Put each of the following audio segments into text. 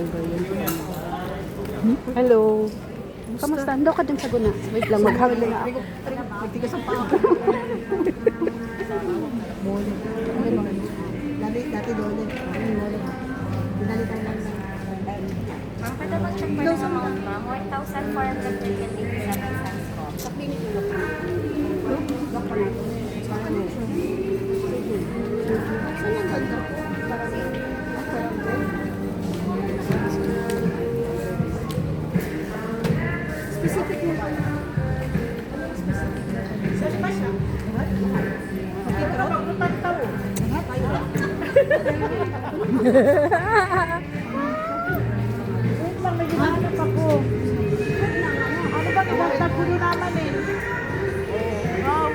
revolver yun. Hello. Kamusta? Ando ka dun sa guna. Wait lang, maghawil lang ako. Magtigas ang paa. Dati doon. Dinalitan lang. Ma'am, pwede ba check po yung amount, ma'am? 1,437 cents po. Sa clinic yung doktor. Doktor natin. Saan yung doktor? Specific mo ba? Saan pa siya? Wait lang, may hinahanap ako. Ano ba kinantan ko din naman eh? Oo.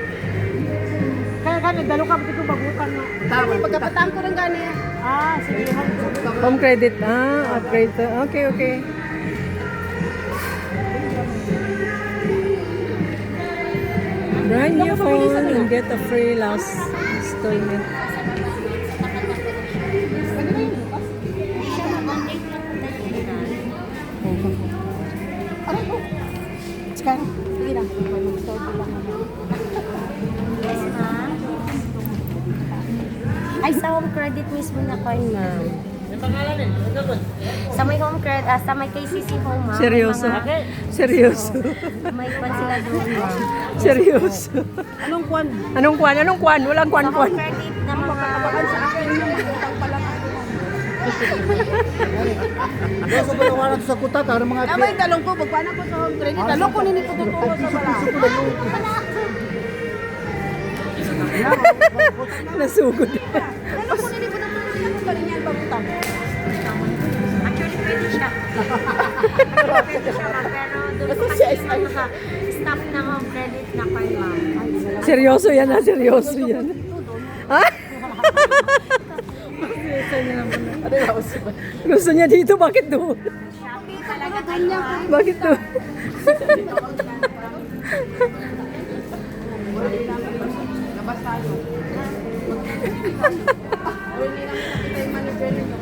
Kaya ganun, dalo ka, pati ko bagutan na. Tama, pagkapataan ko rin gani. Ah, sige. Home credit. Upgrade. Okay, okay. Brand new phone and get a free last installment. Aray ko. Sekarang, sige lang. Yes, ma'am. Ay, sa home credit mismo na coin, ma'am. Sa may home credit, sa may KCC home, ma'am. Seryoso? Seryoso? May kwan sila doon, ma'am. Seryoso? Anong kwan? Anong kwan? Anong kwan? Walang Sa kwan-kwan. home credit na mga... Sa akin yung utang pala. Gusto ba nawalan sa kuta para mga Abay, talong ko. Pagpanan ko sa home credit. Talong ko nini ko tuturo sa wala. Nasugod. Talong ko nini ko tuturo sa wala niyan pagutang. Actually, pwede siya. Pwede siya, ma'am. Pero doon po kasi yung mga staff na home credit na coin, ma'am. Seryoso yan ha? Seryoso yan. Ha? Gusto niya dito, bakit doon? Shopee talaga Kanya ko. Bakit doon? Labas tayo. Uy, hindi namin nakita yung manager nito.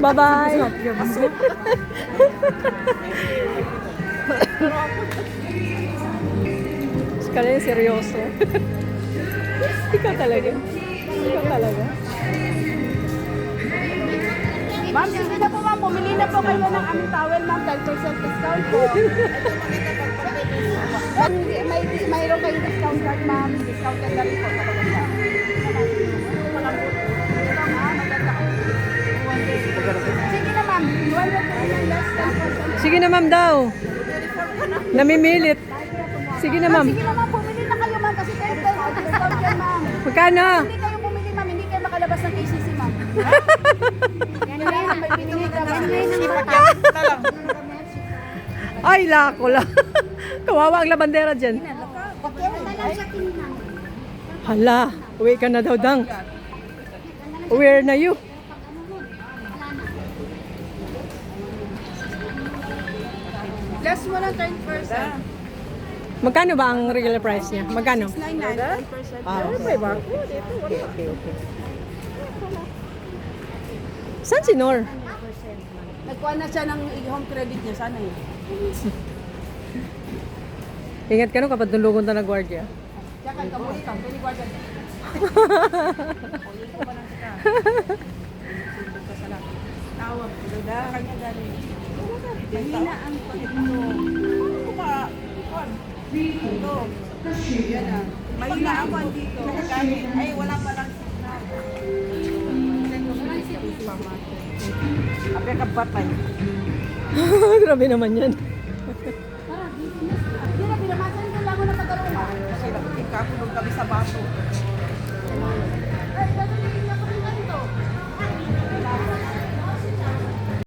Bye-bye. Kaya seryoso. Ikaw talaga. Ikaw talaga. Ma'am, sige na po ma'am. Pumili na po kayo ng aming towel ma'am. 10% discount po. Mayroon kayong discount card ma'am. Discounted na rin po talaga siya. Sige na ma'am. 100% less 10%. Sige na ma'am daw. Namimilit. Sige na ma'am. Sige na ma'am. Pumili na kayo ma'am. Kasi 10% discount yan ma'am. Magkano? Hindi kayo pumili ma'am. Hindi kayo makalabas ng KCC ma'am. Kailangan may binigay ka ma'am. Ay, lako lang. Kawawa ang labandera dyan. Hala, uwi ka na daw, Dang. Where na you? Less mo lang 10%. Magkano ba ang regular price niya? Magkano? 99, 10%. Okay, okay. Saan si Nor? Nagkuha na siya ng home credit niya. Sana yun. Ingat ka no kapag tulugon na gwardiya. Kaya kay kamuli ka. Pwede ko agad. Tawag. Kanya galing. Mahina ang pagkito. Ito. Yan ah. Mahina ang dito. Ay, wala pa lang signal. Ape ka batay. Grabe naman yan. Hindi na, pinamasan ko lang ako na pagkaroon. Kasi ikakulong kami sa baso.